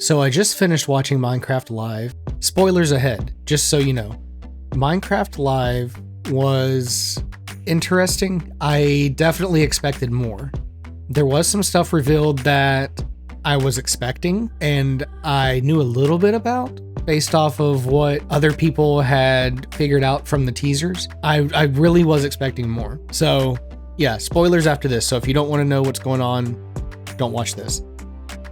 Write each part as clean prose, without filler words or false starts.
So I just finished watching Minecraft Live. Spoilers ahead, just so you know. Minecraft Live was interesting. I definitely expected more. There was some stuff revealed that I was expecting and I knew a little bit about based off of what other people had figured out from the teasers. I really was expecting more. So yeah, spoilers after this. So if you don't want to know what's going on, don't watch this.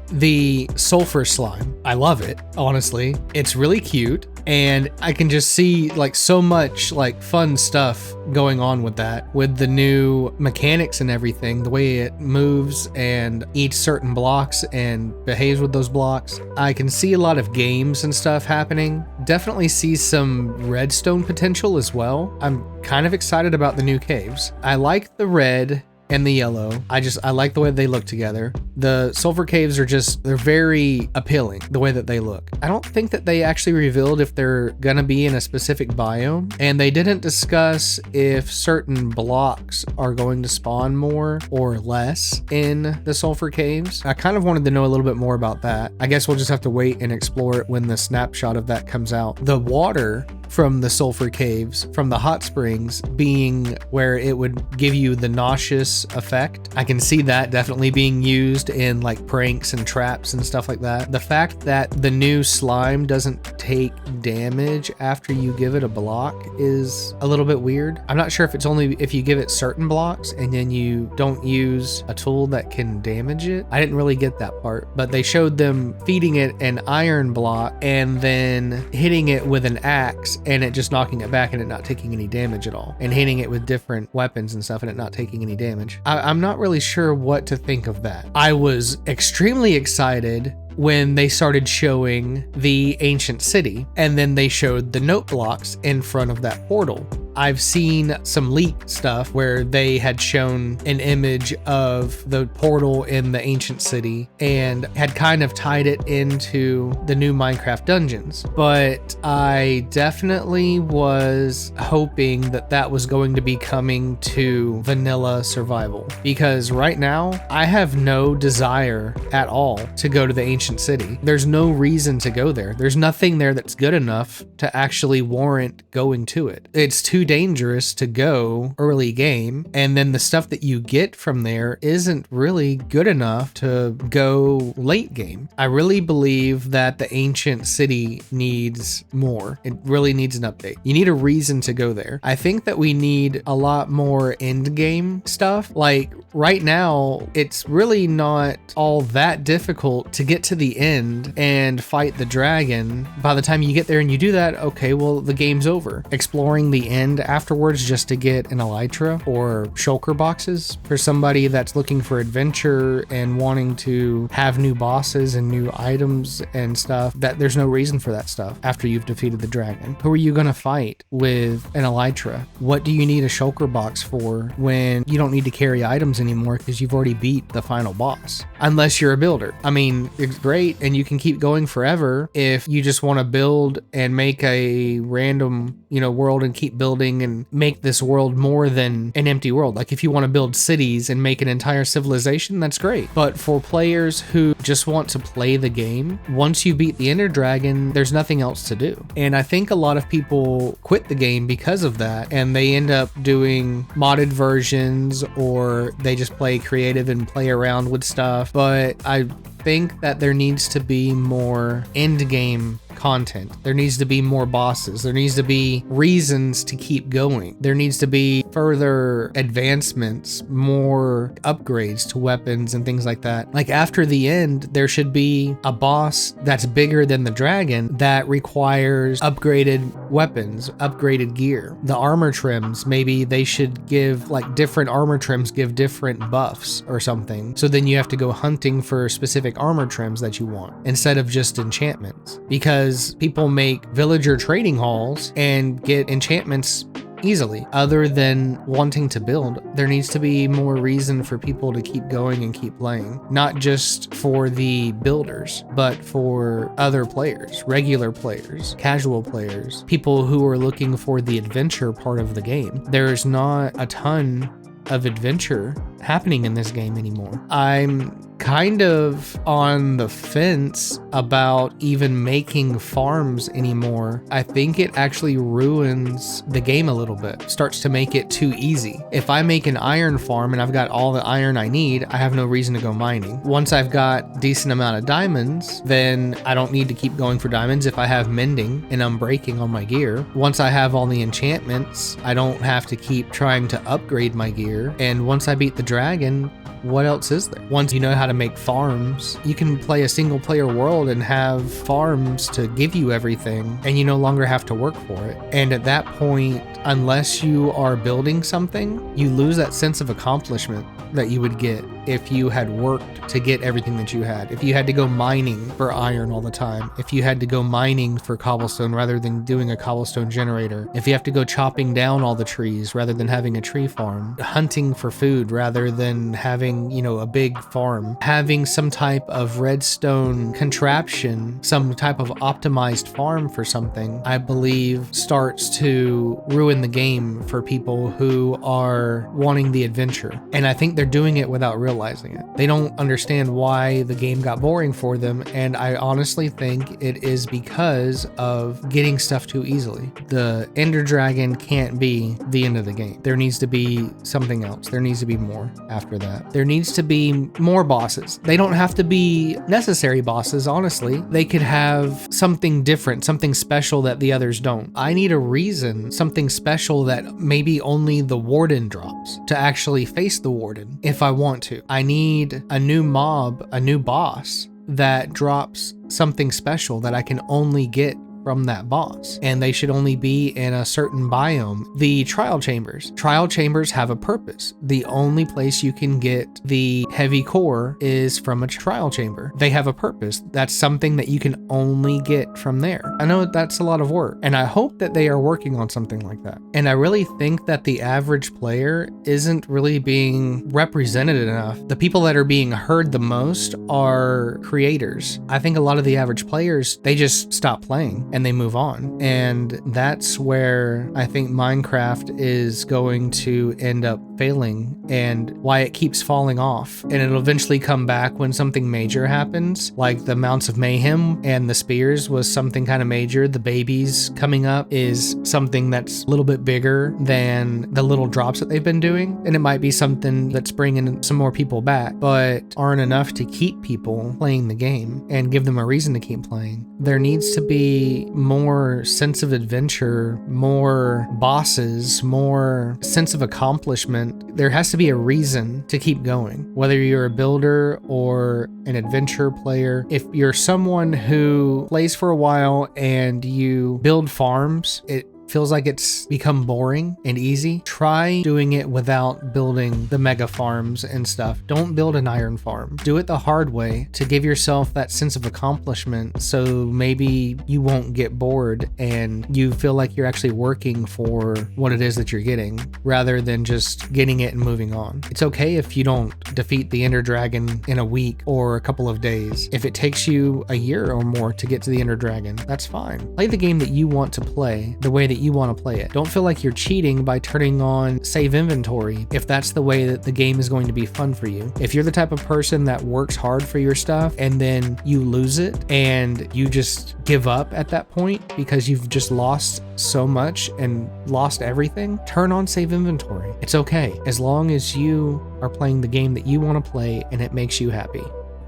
The Sulfur slime, I love it, honestly. It's really cute, and I can just see like so much like fun stuff going on with that, with the new mechanics and everything, the way it moves and eats certain blocks and behaves with those blocks. I can see a lot of games and stuff happening. Definitely see some redstone potential as well. I'm kind of excited about the new caves. I like the red and the yellow. I like the way they look together. The sulfur caves they're very appealing, the way that they look. I don't think that they actually revealed if they're gonna be in a specific biome, and they didn't discuss if certain blocks are going to spawn more or less in the sulfur caves. I kind of wanted to know a little bit more about that. I guess we'll just have to wait and explore it when the snapshot of that comes out. The water from the sulfur caves, from the hot springs, being where it would give you the nauseous effect. I can see that definitely being used in like pranks and traps and stuff like that. The fact that the new slime doesn't take damage after you give it a block is a little bit weird. I'm not sure if it's only if you give it certain blocks and then you don't use a tool that can damage it. I didn't really get that part, but they showed them feeding it an iron block and then hitting it with an axe and it just knocking it back and it not taking any damage at all, and hitting it with different weapons and stuff and it not taking any damage. I'm not really sure what to think of that. I was extremely excited when they started showing the ancient city and then they showed the note blocks in front of that portal. I've seen some leaked stuff where they had shown an image of the portal in the ancient city and had kind of tied it into the new Minecraft dungeons. But I definitely was hoping that that was going to be coming to vanilla survival, because right now I have no desire at all to go to the ancient city. There's no reason to go there. There's nothing there that's good enough to actually warrant going to it. It's too dangerous to go early game, and then the stuff that you get from there isn't really good enough to go late game. I really believe that the ancient city needs more. It really needs an update. You need a reason to go there. I think that we need a lot more end game stuff. Like right now, it's really not all that difficult to get to the end and fight the dragon. By the time you get there and you do that, okay, well, the game's over. Exploring the end afterwards just to get an elytra or shulker boxes for somebody that's looking for adventure and wanting to have new bosses and new items and stuff, that there's no reason for that stuff after you've defeated the dragon. Who are you gonna fight with an elytra? What do you need a shulker box for when you don't need to carry items anymore because you've already beat the final boss? Unless you're a builder. I mean, it's great and you can keep going forever if you just want to build and make a random, world and keep building and make this world more than an empty world. Like if you want to build cities and make an entire civilization, that's great. But for players who just want to play the game, once you beat the Ender Dragon, there's nothing else to do. And I think a lot of people quit the game because of that, and they end up doing modded versions, or they just play creative and play around with stuff. But I think that there needs to be more end game content. There needs to be more bosses. There needs to be reasons to keep going. There needs to be further advancements, more upgrades to weapons and things like that. Like after the end, there should be a boss that's bigger than the dragon that requires upgraded weapons, upgraded gear. The armor trims, maybe they should give like different armor trims, give different buffs or something. So then you have to go hunting for specific armor trims that you want instead of just enchantments, because people make villager trading halls and get enchantments easily. Other than wanting to build, there needs to be more reason for people to keep going and keep playing, not just for the builders, but for other players, regular players, casual players, people who are looking for the adventure part of the game. There's not a ton of adventure happening in this game anymore. I'm kind of on the fence about even making farms anymore. I think it actually ruins the game a little bit, starts to make it too easy. If I make an iron farm and I've got all the iron I need, I have no reason to go mining. Once I've got decent amount of diamonds, then I don't need to keep going for diamonds if I have mending and unbreaking on my gear. Once I have all the enchantments, I don't have to keep trying to upgrade my gear. And once I beat the dragon, what else is there? Once you know how to make farms, you can play a single player world and have farms to give you everything, and you no longer have to work for it. And at that point, unless you are building something, you lose that sense of accomplishment that you would get if you had worked to get everything that you had. If you had to go mining for iron all the time, if you had to go mining for cobblestone rather than doing a cobblestone generator, if you have to go chopping down all the trees rather than having a tree farm, hunting for food rather than having, you know, a big farm, having some type of redstone contraption, some type of optimized farm for something, I believe starts to ruin the game for people who are wanting the adventure. And I think they're doing it without realizing it. They don't understand why the game got boring for them, and I honestly think it is because of getting stuff too easily. The Ender Dragon can't be the end of the game. There needs to be something else. There needs to be more after that. There needs to be more bosses. They don't have to be necessary bosses, honestly. They could have something different, something special that the others don't. I need a reason, something special that maybe only the warden drops, to actually face the warden if I want to. I need a new mob, a new boss that drops something special that I can only get from that boss, and they should only be in a certain biome. The trial chambers. Trial chambers have a purpose. The only place you can get the heavy core is from a trial chamber. They have a purpose. That's something that you can only get from there. I know that's a lot of work, and I hope that they are working on something like that. And I really think that the average player isn't really being represented enough. The people that are being heard the most are creators. I think a lot of the average players, they just stop playing and they move on. And that's where I think Minecraft is going to end up failing and why it keeps falling off. And it'll eventually come back when something major happens, like the Mounts of Mayhem and the Spears was something kind of major. The babies coming up is something that's a little bit bigger than the little drops that they've been doing. And it might be something that's bringing some more people back, but aren't enough to keep people playing the game and give them a reason to keep playing. There needs to be more sense of adventure, more bosses, more sense of accomplishment. There has to be a reason to keep going, whether you're a builder or an adventure player. If you're someone who plays for a while and you build farms, it feels like it's become boring and easy. Try doing it without building the mega farms and stuff. Don't build an iron farm. Do it the hard way to give yourself that sense of accomplishment, so maybe you won't get bored and you feel like you're actually working for what it is that you're getting rather than just getting it and moving on. It's okay if you don't defeat the Ender Dragon in a week or a couple of days. If it takes you a year or more to get to the Ender Dragon, that's fine. Play the game that you want to play the way that you want to play it. Don't feel like you're cheating by turning on save inventory if that's the way that the game is going to be fun for you. If you're the type of person that works hard for your stuff and then you lose it and you just give up at that point because you've just lost so much and lost everything, turn on save inventory. It's okay as long as you are playing the game that you want to play and it makes you happy.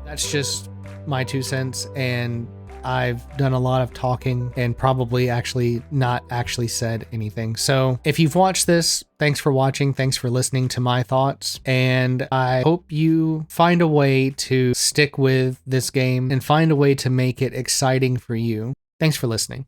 That's just my 2 cents, and I've done a lot of talking and probably actually not actually said anything. So if you've watched this, thanks for watching. Thanks for listening to my thoughts. And I hope you find a way to stick with this game and find a way to make it exciting for you. Thanks for listening.